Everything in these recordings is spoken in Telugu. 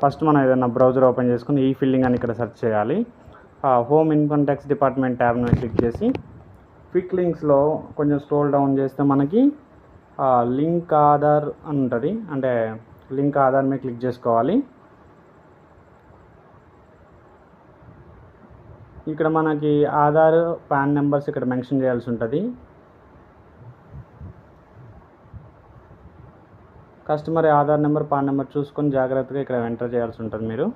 ఫస్ట్ మనం ఏదైనా బ్రౌజర్ ఓపెన్ చేసుకుని ఈ ఫిల్లింగ్ అని ఇక్కడ సెర్చ్ చేయాలి. Home income tax department tab మీద క్లిక్ చేసి క్విక్ లింక్స్లో కొంచెం స్క్రోల్ డౌన్ చేస్తే మనకి లింక్ ఆధార్ అని ఉంటుంది. అంటే లింక్ ఆధార్ మీద క్లిక్ చేసుకోవాలి. ఇక్కడ మనకి ఆధార్ పాన్ నెంబర్స్ ఇక్కడ మెన్షన్ చేయాల్సి ఉంటుంది. Customer Aadhaar number pan number చూసుకొని జాగ్రత్తగా ఇక్కడ ఎంటర్ చేయాల్సి ఉంటుంది. మీరు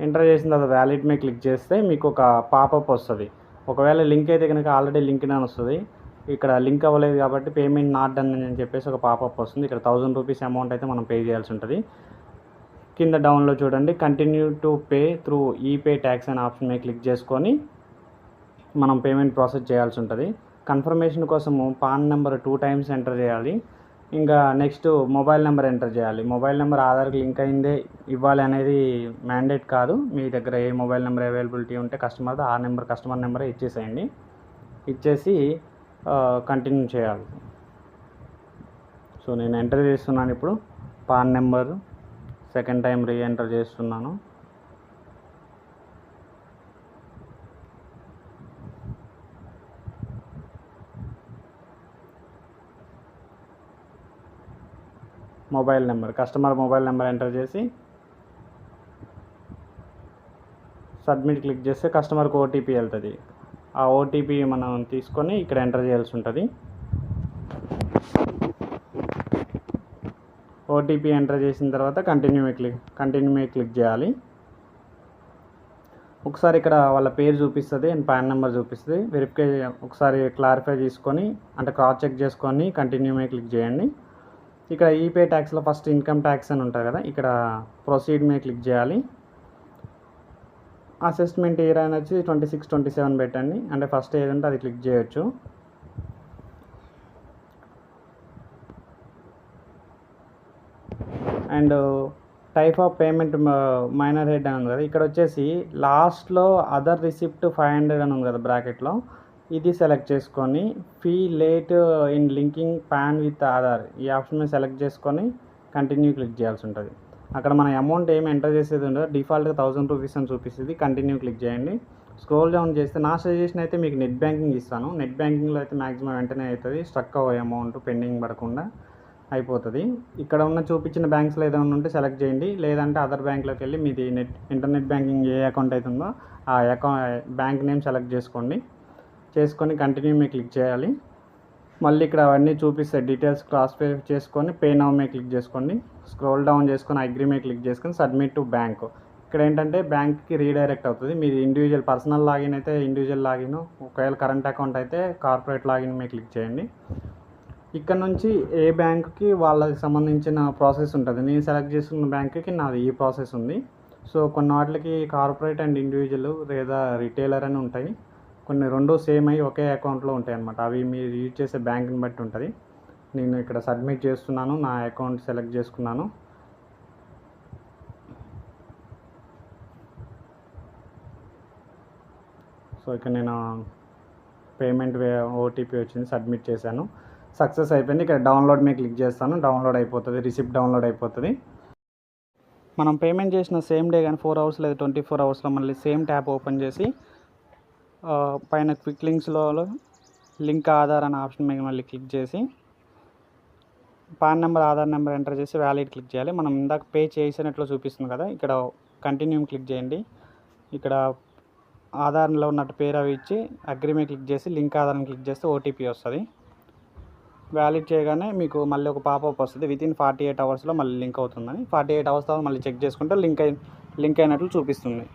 ఎంటర్ చేసిన తర్వాత వ్యాలిడ్ మీద క్లిక్ చేస్తే మీకు ఒక పాపప్ వస్తుంది. ఒకవేళ లింక్ అయితే కనుక ఆల్రెడీ లింక్ అని వస్తుంది. ఇక్కడ లింక్ అవ్వలేదు కాబట్టి పేమెంట్ నాట్ డన్ అని చెప్పేసి ఒక పాపప్ వస్తుంది. ఇక్కడ 1000 రూపీస్ అమౌంట్ అయితే మనం పే చేయాల్సి ఉంటుంది. కింద డౌన్లో చూడండి continue to pay through epay tax అనే ఆప్షన్ మీద క్లిక్ చేసుకొని మనం పేమెంట్ ప్రాసెస్ చేయాల్సి ఉంటుంది. కన్ఫర్మేషన్ కోసము పాన్ నెంబర్ 2 టైమ్స్ ఎంటర్ చేయాలి. ఇంకా నెక్స్ట్ మొబైల్ నెంబర్ ఎంటర్ చేయాలి. మొబైల్ నెంబర్ ఆధార్కి లింక్ అయిందే ఇవ్వాలి అనేది మ్యాండేట్ కాదు. మీ దగ్గర ఏ మొబైల్ నెంబర్ అవైలబిలిటీ ఉంటే కస్టమర్ ఆ నెంబర్ కస్టమర్ నెంబరే ఇచ్చేసేయండి. ఇచ్చేసి కంటిన్యూ చేయాలి. సో నేను ఎంటర్ చేస్తున్నాను. ఇప్పుడు PAN number second time enter చేస్తున్నాను. Mobile number customer mobile number enter చేసి సబ్మిట్ క్లిక్ చేస్తే కస్టమర్కి ఓటీపీ వెళ్తుంది. ఆ ఓటీపీ మనం తీసుకొని ఇక్కడ ఎంటర్ చేయాల్సి ఉంటుంది. ఓటీపీ ఎంటర్ చేసిన తర్వాత కంటిన్యూ మీద క్లిక్ చేయాలి. ఒకసారి ఇక్కడ వాళ్ళ పేరు చూపిస్తుంది అండ్ పాన్ నెంబర్ చూపిస్తుంది. వెరిఫై ఒకసారి క్లారిఫై చేసుకొని అంటే క్రాస్ చెక్ చేసుకొని కంటిన్యూ మీద క్లిక్ చేయండి. ఇక్కడ ఈపే ట్యాక్స్లో ఫస్ట్ ఇన్కమ్ ట్యాక్స్ అని ఉంటుంది కదా, ఇక్కడ ప్రొసీడ్ మీద క్లిక్ చేయాలి. అసెస్మెంట్ ఇయర్ అని వచ్చి 26-27 పెట్టండి. అంటే ఫస్ట్ ఏదంటే అది క్లిక్ చేయొచ్చు. And type of payment minor head అని ఉంది కదా, ఇక్కడ వచ్చేసి లాస్ట్లో అదర్ రిసిప్ట్ 500 అని ఉంది కదా బ్రాకెట్లో, ఇది సెలెక్ట్ చేసుకొని fee late in linking pan with Aadhaar ఈ ఆప్షన్ మీద సెలెక్ట్ చేసుకొని కంటిన్యూ క్లిక్ చేయాల్సి ఉంటుంది. అక్కడ మన అమౌంట్ ఏమి ఎంటర్ చేసేది ఉండదు. డిఫాల్ట్గా 1000 రూపీస్ అని చూపిస్తుంది. కంటిన్యూ క్లిక్ చేయండి. స్క్రోల్ డౌన్ చేస్తే నా సజెషన్ అయితే మీకు నెట్ బ్యాంకింగ్ ఇస్తాను. నెట్ బ్యాంకింగ్లో అయితే మ్యాక్సిమం వెంటనే అవుతుంది. స్ట్రక్ అవ్వే అమౌంట్ పెండింగ్ పడకుండా అయిపోతుంది. ఇక్కడ ఉన్న చూపించిన బ్యాంక్స్లో ఏదైనా ఉంటే సెలెక్ట్ చేయండి. లేదంటే అదర్ బ్యాంక్లోకి వెళ్ళి మీది ఇంటర్నెట్ బ్యాంకింగ్ ఏ అకౌంట్ అవుతుందో ఆ బ్యాంక్ నేమ్ సెలెక్ట్ చేసుకొని కంటిన్యూ మీద క్లిక్ చేయాలి. మళ్ళీ ఇక్కడ అవన్నీ చూపిస్తాయి. డీటెయిల్స్ క్రాస్ చేసుకొని పే నౌ మీద క్లిక్ చేసుకోండి. స్క్రోల్ డౌన్ చేసుకొని అగ్రీ మీద క్లిక్ చేసుకొని సబ్మిట్ టు బ్యాంక్. ఇక్కడ ఏంటంటే బ్యాంక్కి రీడైరెక్ట్ అవుతుంది. మీది ఇండివిజువల్ పర్సనల్ లాగిన్ అయితే ఇండివిజువల్ లాగిన్, ఒకవేళ కరెంట్ అకౌంట్ అయితే కార్పొరేట్ లాగిన్ మీద క్లిక్ చేయండి. ఇక్కడ నుంచి ఏ బ్యాంకుకి వాళ్ళకి సంబంధించిన ప్రాసెస్ ఉంటుంది. నేను సెలెక్ట్ చేసుకున్న బ్యాంకుకి నాది ఈ ప్రాసెస్ ఉంది. సో కొన్ని వాటికి కార్పొరేట్ అండ్ ఇండివిజువల్ లేదా రిటైలర్ అని ఉంటాయి. కొన్ని రెండు సేమ్ అయ్యి ఒకే అకౌంట్లో ఉంటాయి అన్నమాట. అవి మీరు యూజ్ చేసే బ్యాంక్ని బట్టి ఉంటుంది. నేను ఇక్కడ సబ్మిట్ చేస్తున్నాను. నా అకౌంట్ సెలెక్ట్ చేసుకున్నాను. సో ఇక్కడ నేను పేమెంట్ ఓటీపీ వచ్చింది, సబ్మిట్ చేశాను. సక్సెస్ అయిపోయింది. ఇక్కడ డౌన్లోడ్ మీద క్లిక్ చేస్తాను. డౌన్లోడ్ అయిపోతుంది. రిసిప్ట్ డౌన్లోడ్ అయిపోతుంది. మనం పేమెంట్ చేసిన సేమ్ డే కానీ 4 అవర్స్ లేదా 24 అవర్స్లో మళ్ళీ సేమ్ ట్యాబ్ ఓపెన్ చేసి పైన క్విక్ లింక్స్లో లింక్ ఆధార్ అనే ఆప్షన్ మీద మళ్ళీ క్లిక్ చేసి pan number Aadhaar number enter చేసి వ్యాలిడ్ క్లిక్ చేయాలి. మనం ఇందాక పే చేసినట్లు చూపిస్తుంది కదా, ఇక్కడ కంటిన్యూ క్లిక్ చేయండి. ఇక్కడ ఆధార్లో ఉన్నట్టు పేరు అవి ఇచ్చి అగ్రీ మీద క్లిక్ చేసి లింక్ ఆధార్ని క్లిక్ చేస్తే ఓటీపీ వస్తుంది. వ్యాలిడ్ చేయగానే మీకు మళ్ళీ ఒక పాపప్ వస్తుంది. వితిన్ 48 అవర్స్లో మళ్ళీ లింక్ అవుతుందని. 48 అవర్స్ తర్వాత మళ్ళీ చెక్ చేసుకుంటే లింక్ అయినట్లు చూపిస్తుంది.